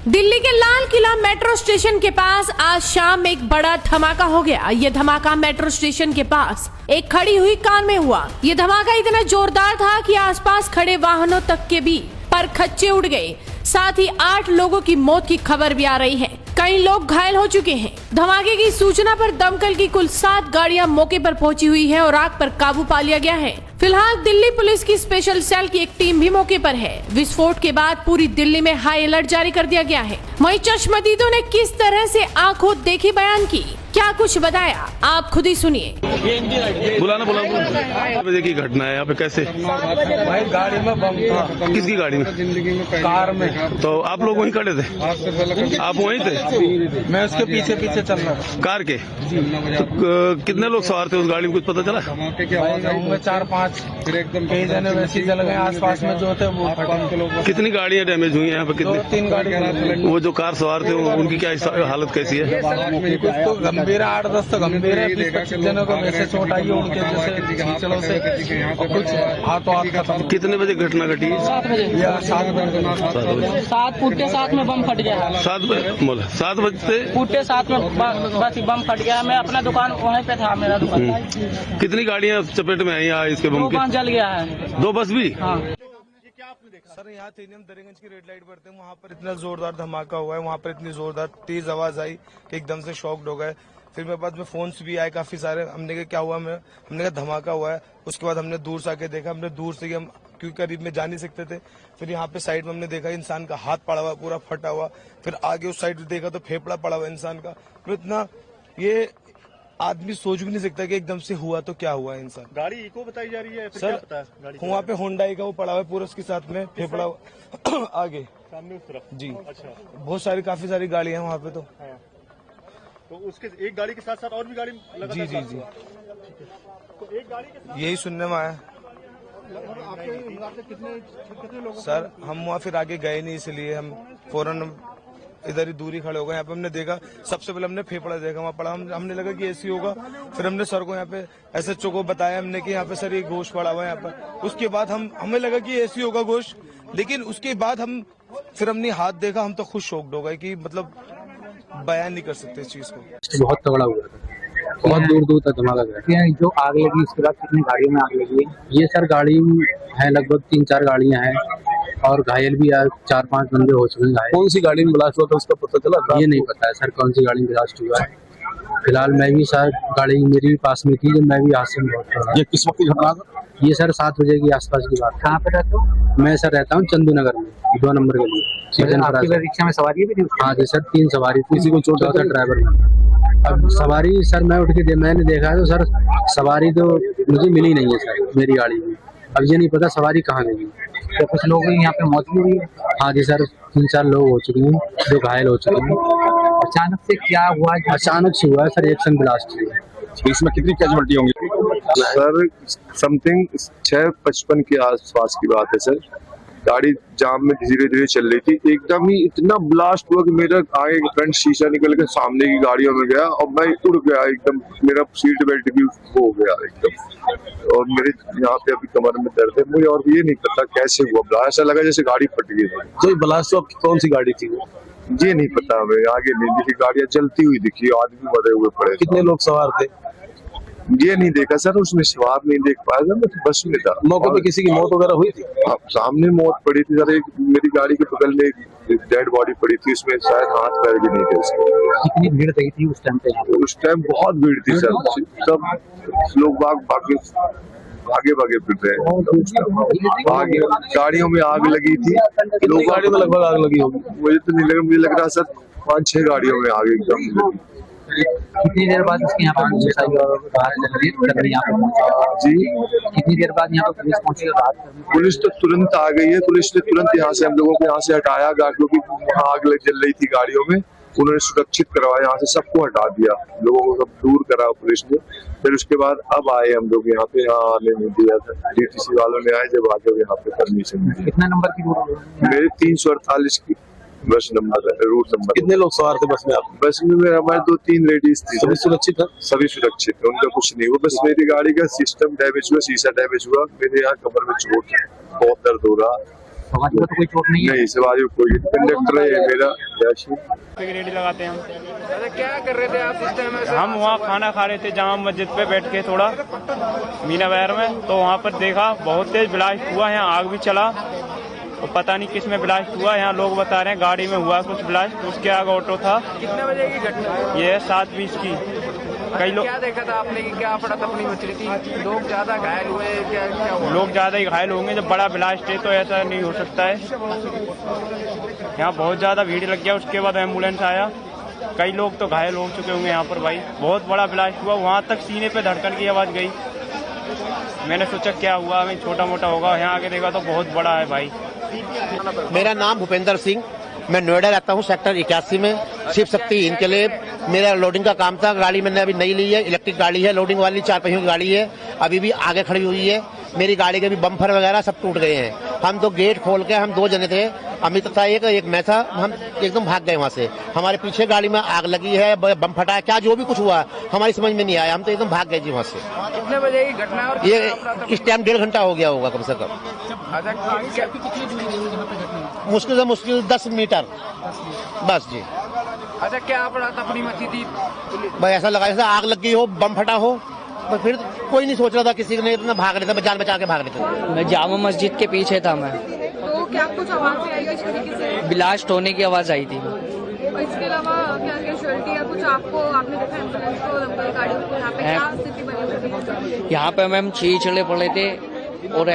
दिल्ली के Lal Qila metro station के पास आज शाम एक बड़ा धमाका हो गया। ये धमाका मेट्रो स्टेशन के पास एक खड़ी हुई कार में हुआ। ये धमाका इतना जोरदार था कि आसपास खड़े वाहनों तक के भी पर खच्चे उड़ गए। साथ ही 8 लोगों की मौत की खबर भी आ रही है। कई लोग घायल हो चुके हैं। धमाके की सूचना पर दमकल की कुल 7 गाड़ियां मौके पर पहुंची हुई है और आग पर काबू पा लिया गया है। फिलहाल दिल्ली पुलिस की स्पेशल सेल की एक टीम भी मौके पर है। विस्फोट के बाद पूरी दिल्ली में हाई अलर्ट जारी कर दिया गया है। वहीं चश्मदीदों ने किस तरह से आंखों देखी बयान की, क्या कुछ बताया, आप खुद ही सुनिए। बुलाना बजे की घटना है यहाँ पे, कैसे? भाई गाड़ी में बम था। किसकी गाड़ी में? कार में। तो आप लोग वहीं खड़े थे? आप वहीं थे? मैं उसके पीछे पीछे चल रहा था। कार के? तो कितने लोग सवार थे उस गाड़ी में, कुछ पता चला? भाई 4-5 कई जने वैसे जल गए। आसपास में जो थे वो कितनी गाड़ियाँ डैमेज हुई हैं यहाँ पे? 2-3 गाड़ी। वो जो कार सवार थे उनकी क्या हालत कैसी है? कुछ तो गंभीर है, 8-10 तो गंभीर है। 20-25 जनों को वैसे चोट आई है उनके जैसे चलो से, कुछ हाथों हाथ खत्म। कितने बजे घटना घटी? 7 बजे। 7 बजे। 7 में बम फट गया है। 7 बजते फुटे 7 में बस बम फट गया। मैं अपना दुकान वहीं पे था, मेरा दुकान। कितनी गाड़ियाँ चपेट में आई यहाँ इसके बम 2 की? बस जल गया है। 2 बस भी? हाँ। सर यहाँ थे हम दरिंगंज की रेड लाइट पर थे, वहाँ पर इतना जोरदार धमाका हुआ है, वहाँ पर इतनी जोरदार तेज आवाज आई कि एकदम से शॉक्ड हो गए। फिर मेरे पास में फोन्स भी आए काफी सारे। हमने कहा क्या हुआ, हमने कहा धमाका हुआ है। उसके बाद हमने दूर से आके देखा, हमने दूर से हम क्योंकि करीब में जा नहीं सकते थे। फिर यहाँ पे साइड में हमने देखा इंसान का हाथ पड़ा हुआ, पूरा फटा हुआ। फिर आगे उस साइड देखा तो फेफड़ा पड़ा हुआ इंसान का। तो इतना ये आदमी सोच भी नहीं सकता कि एकदम से हुआ तो क्या हुआ इंसान। गाड़ी इको बताई जा रही है फिर सर क्या पता है गाड़ी वहाँ पे होंडाई का वो पड़ा हुआ है पूरा, उसके साथ में फेफड़ा आगे सामने उस तरफ? जी। अच्छा, बहुत सारी काफी सारी गाड़ियां हैं वहाँ पे। तो उसके एक गाड़ी के साथ साथ और भी गाड़ी लगा? जी जी जी, तो एक गाड़ी के साथ यही सुनने में आया। आपके हिसाब से कितने लोग? सर हम वहाँ फिर आगे गए नहीं, इसलिए हम फौरन इधर ही दूरी खड़े हो गए। यहाँ पे हमने देखा, सबसे पहले हमने फेफड़ा देखा वहाँ पड़ा। हमने लगा कि ऐसी होगा। फिर हमने सर को यहाँ पे SHO को बताया हमने कि यहाँ पे सर ये गोश्त पड़ा हुआ है यहाँ पर। उसके बाद हमें लगा कि ऐसी होगा गोश्त, लेकिन उसके बाद फिर हमने हाथ देखा, हम तो खुद शॉक्ड हो गए कि मतलब बयान नहीं कर सकते इस चीज को। बहुत तगड़ा हुआ था, बहुत दूर दूर तक धमाका गया। जो आग लगी उसके बाद कितनी गाड़ियों में आग लगी है? ये सर गाड़ी है लगभग 3-4 गाड़ियां हैं और घायल भी 4-5 बंदे हो चुके हैं घायल। कौन सी गाड़ी में ब्लास्ट हुआ था उसका पता चला? ये नहीं पता है सर कौन सी गाड़ी में ब्लास्ट हुआ है। फिलहाल मैं भी सर गाड़ी मेरी भी पास में थी जब मैं भी हादसे में बहुत। ये किस वक्त की घटना था? ये सर 7 बजे के आसपास की बात। कहाँ पे रहते हो? मैं सर रहता हूँ चंदू नगर में, 2 नंबर के लिए। आपकी रिक्शा में सवारी भी थी? हाँ जी सर, 3 सवारी। किसी को चोट था ड्राइवर में। अब सवारी सर मैं उठ के मैंने देखा तो सर सवारी तो मुझे मिली नहीं है सर मेरी गाड़ी में। अब ये नहीं पता सवारी कहाँ गई। तो कुछ लोग यहाँ पे मौत भी हुई है? हाँ जी सर, 3-4 लोग हो चुके हैं जो घायल हो चुके हैं। अचानक से क्या हुआ? अचानक से हुआ है सर, एक्शन ब्लास्ट हुआ। इसमें कितनी कैजुअल्टी होंगी? सर समथिंग 6:55 के आसपास की बात है सर। गाड़ी जाम में धीरे धीरे चल रही थी, एकदम ही इतना ब्लास्ट हुआ कि मेरा आगे फ्रंट शीशा निकल के सामने की गाड़ियों में गया और मैं उड़ गया एकदम। मेरा सीट बेल्ट भी हो गया एकदम और मेरे यहाँ पे अभी कमर में दर्द है। मुझे और ये नहीं पता कैसे हुआ ब्लास्ट, ऐसा लगा जैसे गाड़ी फट गई। तो ब्लास्ट कौन सी गाड़ी थी? ये नहीं पता हमें, आगे नहीं दिखी, गाड़ियां जलती हुई दिखी, आदमी मरे हुए पड़े। कितने लोग सवार थे? ये नहीं देखा सर, उसमें सवार नहीं देख पाया था, मैं बस में था। मौके पे किसी की मौत वगैरह हुई थी? सामने मौत पड़ी थी सर, एक मेरी गाड़ी के बगल में एक डेड बॉडी पड़ी थी, उसमें शायद हाथ पैर भी नहीं थे उसके। कितनी भीड़ रही थी उस टाइम पे? उस टाइम बहुत भीड़ थी सर, सब लोग भागे फिर रहे हैं। आगे गाड़ियों में आग लगी थी। लोग गाड़ी में लगभग आग लगी होगी? मुझे तो नहीं लगा, मुझे लग रहा सर 5-6 गाड़ियों में आग एकदम लगी। कितनी देर बाद इसके यहाँ पर पुलिस आई और बात कर रही है जी? कितनी देर बाद यहाँ पर पुलिस पहुंची और बात कर रही है? पुलिस तो तुरंत आ गई है, पुलिस ने तुरंत यहाँ से हम लोगों को यहाँ से हटाया गाड़ियों की। वहाँ आग जल रही थी गाड़ियों में, उन्होंने सुरक्षित करवाया, यहाँ से सबको हटा दिया, लोगों को सब दूर करा पुलिस ने। फिर उसके बाद अब आए हम लोग यहाँ पे, यहाँ आने नहीं दिया था, DTC वालों ने आए जब आगे यहाँ पे परमिशन दी। कितना नंबर की रूट? मेरे 348 की बस नंबर है, रूट नंबर। कितने लोग सवार थे बस में? आप बस में हमारे 2-3 लेडीज थी। सभी सुरक्षित है? सभी सुरक्षित है, उनका कुछ नहीं हुआ। बस मेरी गाड़ी का सिस्टम डैमेज हुआ, शीशा डैमेज हुआ, मेरे यहाँ कमर में चोट, बहुत दर्द हो रहा। सवारी को तो कोई चोट नहीं है? नहीं, सवारी को कोई, कंडक्टर है मेरा याशी। रेडी लगाते हैं हम। अच्छा, क्या कर रहे थे आप इस टाइम? हम वहाँ खाना खा रहे थे जामा मस्जिद पे बैठ के थोड़ा मीना बहर में, तो वहाँ पर देखा बहुत तेज ब्लास्ट हुआ, यहाँ आग भी चला और पता नहीं किस में ब्लास्ट हुआ। यहाँ लोग बता रहे हैं गाड़ी में हुआ कुछ ब्लास्ट, उसके आगे ऑटो था। कितने बजे की घटना है? ये 7:20 की। कई लोग क्या देखा था आपने कि क्या पड़ा तपनी मचली थी? लोग ज्यादा घायल हुए? क्या हुआ? लोग ज्यादा ही घायल होंगे, जब बड़ा ब्लास्ट है तो ऐसा नहीं हो सकता है। यहाँ बहुत ज्यादा भीड़ लग गया, उसके बाद एम्बुलेंस आया, कई लोग तो घायल हो चुके होंगे यहाँ पर। भाई बहुत बड़ा ब्लास्ट हुआ, वहाँ तक सीने पे धड़कन की आवाज गई। मैंने सोचा क्या हुआ, हमें छोटा मोटा होगा, यहाँ आके देखा तो बहुत बड़ा है भाई। मेरा नाम भूपेंद्र सिंह, मैं नोएडा रहता हूँ, सेक्टर 81 में। शिव शक्ति इनके लिए मेरा लोडिंग का काम था। गाड़ी मैंने अभी नई ली है, इलेक्ट्रिक गाड़ी है, लोडिंग वाली 4 पहियों की गाड़ी है, अभी भी आगे खड़ी हुई है। मेरी गाड़ी के भी बम्फर वगैरह सब टूट गए हैं। हम तो गेट खोल के, हम 2 जने थे, अमित था एक मैं था, हम एकदम भाग गए वहाँ से। हमारे पीछे गाड़ी में आग लगी है, बम फटा है, क्या जो भी कुछ हुआ हमारी समझ में नहीं आया, हम तो एकदम भाग गए जी वहाँ से। कितने बजे की घटना है? और ये इस टाइम 1.5 घंटा हो गया होगा कम से कम। अच्छा, मुश्किल से मुश्किल 10 मीटर बस जी। अच्छा, क्या पड़ा तपनी मची थी? भाई ऐसा लगा जैसे आग लग गई हो, बम फटा हो, पर फिर कोई नहीं सोच रहा था, किसी ने इतना भाग रहे थे, जान बचा के भाग रहे थे। मैं जामा मस्जिद के पीछे था मैं, तो क्या कुछ आवाज आई इस तरीके से? ब्लास्ट होने की आवाज आई थी। और इसके अलावा क्या कैजुअलिटी या कुछ आपको आपने देखा एम्बुलेंस को, दमकल गाड़ियों को, यहाँ पे क्या स्थिति बनी हुई? यहाँ पे मैम छीछड़े पड़े थे और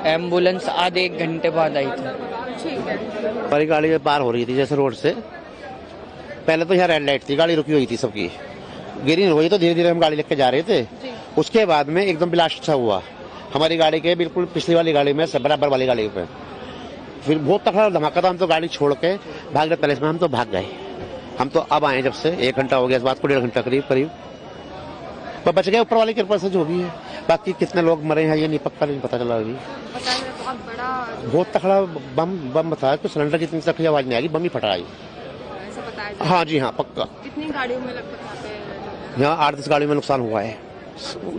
एम्बुलेंस आधे 1 घंटे बाद आई थी। ठीक है। हमारी गाड़ी पार हो रही थी जैसे रोड से, पहले तो यहाँ रेड लाइट थी, गाड़ी रुकी हुई थी सबकी, ग्रीन हुई तो धीरे धीरे हम गाड़ी लेके जा रहे थे। उसके बाद में एकदम ब्लास्ट सा हुआ हमारी गाड़ी के बिल्कुल पिछली वाली गाड़ी में, बराबर वाली गाड़ी पे। फिर बहुत तगड़ा धमाका था, हम तो गाड़ी छोड़ के भाग रहे, पहले में हम तो भाग गए। हम तो अब आए जब से 1 घंटा हो गया, इस बात को 1.5 घंटा करीब पर बच गए ऊपर वाली कृपा से जो भी है। बाकी कितने लोग मरे हैं ये नहीं पक्का नहीं पता चला अभी। बहुत तगड़ा बम बताया, तो सिलेंडर की इतनी तक आवाज नहीं आएगी, बम ही फटा आई। हाँ जी हाँ पक्का। कितनी गाड़ियों में लगभग यहाँ 8-10 गाड़ियों में नुकसान हुआ है,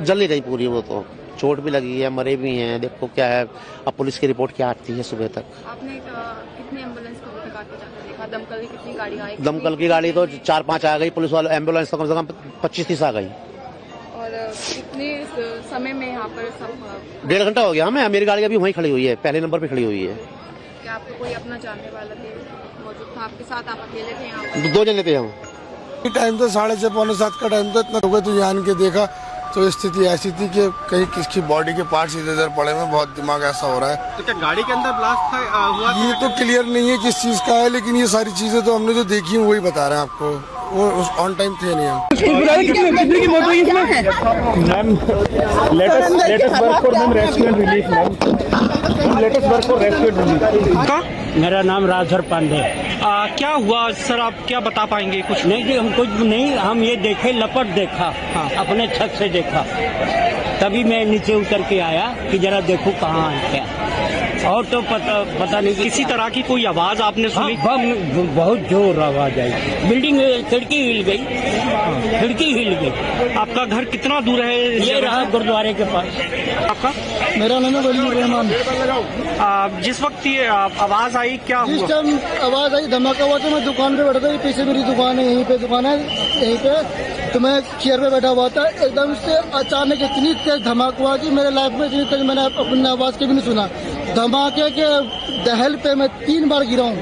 जल ही गई पूरी, वो तो चोट भी लगी है, मरे भी हैं। देखो क्या है, अब पुलिस की रिपोर्ट क्या आती है सुबह तक। आपने कितनी एम्बुलेंस को आके जाकर देखा? दमकल की कितनी गाड़ी आई? दमकल की गाड़ी तो 4-5 आ गई, पुलिस वाले एम्बुलेंस तो कम से कम 25-30 आ गई। और कितने समय में यहाँ पर सब? 1.5 घंटा हो गया हमें, मेरी गाड़ी अभी वहीं खड़ी हुई है, पहले नंबर पे खड़ी हुई है। क्या आपको कोई अपना जानने वाला थे मौजूद था आपके साथ? आप अकेले थे यहाँ? 2 जने थे हम। टाइम तो 6:30-7 का टाइम था, इतना हो गया तो जान के देखा तो स्थिति ऐसी थी कि कहीं किसकी बॉडी के पार्ट्स इधर उधर पड़े में, बहुत दिमाग ऐसा हो रहा है। तो क्या गाड़ी के अंदर ब्लास्ट हुआ? ये तो क्लियर नहीं है किस चीज का है, लेकिन ये सारी चीजें तो हमने जो देखी है वही बता रहे हैं आपको, वो ऑन टाइम थे नहीं हम। मेरा नाम राजधर पांडे। क्या हुआ सर, आप क्या बता पाएंगे? कुछ नहीं, हम कुछ नहीं, हम ये देखे लपट देखा, अपने छत से देखा, तभी मैं नीचे उतर के आया कि जरा देखूं कहाँ है क्या, और तो पता नहीं किसी तरह की कोई आवाज आपने सुनी? बहुत जोर आवाज आई, बिल्डिंग खिड़की हिल गई, खिड़की हिल गई। आपका घर कितना दूर है? ये रहा गुरुद्वारे के पास। आपका? मेरा नाम है वली रहमान। जिस वक्त ये आवाज आई क्या हुआ? जिस टाइम आवाज आई धमाका हुआ तो मैं दुकान पे बैठा था, पीछे मेरी दुकान है, यहीं पे दुकान है, यहीं पे तो मैं चेयर पे बैठा हुआ था। एकदम से अचानक इतनी तेज धमाका हुआ कि मेरे लाइफ में इतनी तेज मैंने अपनी आवाज के भी नहीं सुना। धमाके के दहल पे मैं 3 बार गिरा हूँ,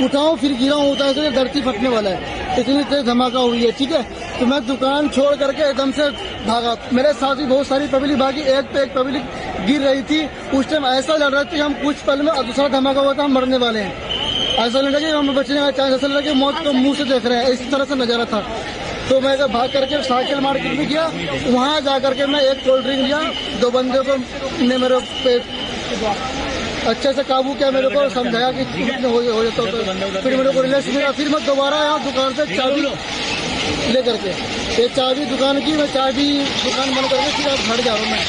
उठाऊं फिर गिरा हूँ, उठा से धरती फटने वाला है, इतनी तेज धमाका हुई है। ठीक है, तो मैं दुकान छोड़ करके एकदम से भागा, मेरे साथ भी बहुत सारी पब्लिक भागी, एक पे एक पब्लिक गिर रही थी। उस टाइम ऐसा लग रहा था कि हम कुछ पल में दूसरा धमाका हुआ था, हम मरने वाले हैं, ऐसा लग रहा कि हम बचने का चांस, ऐसा लगा कि मौत को मुंह से देख रहे हैं, इस तरह से नजारा था। तो मैं भाग करके साइकिल मार्केट में गया, वहाँ जा करके मैं एक कोल्ड ड्रिंक लिया, 2 बंदे को ने मेरे पे अच्छे से काबू किया, मेरे को समझाया कि हो जाता, तो फिर मेरे को रिलैक्स मिला। फिर मैं दोबारा आया दुकान से चाबी ले करके, ये चाबी दुकान की, मैं चाबी दुकान बंद करके फिर आप घर जा रहा हूँ मैं।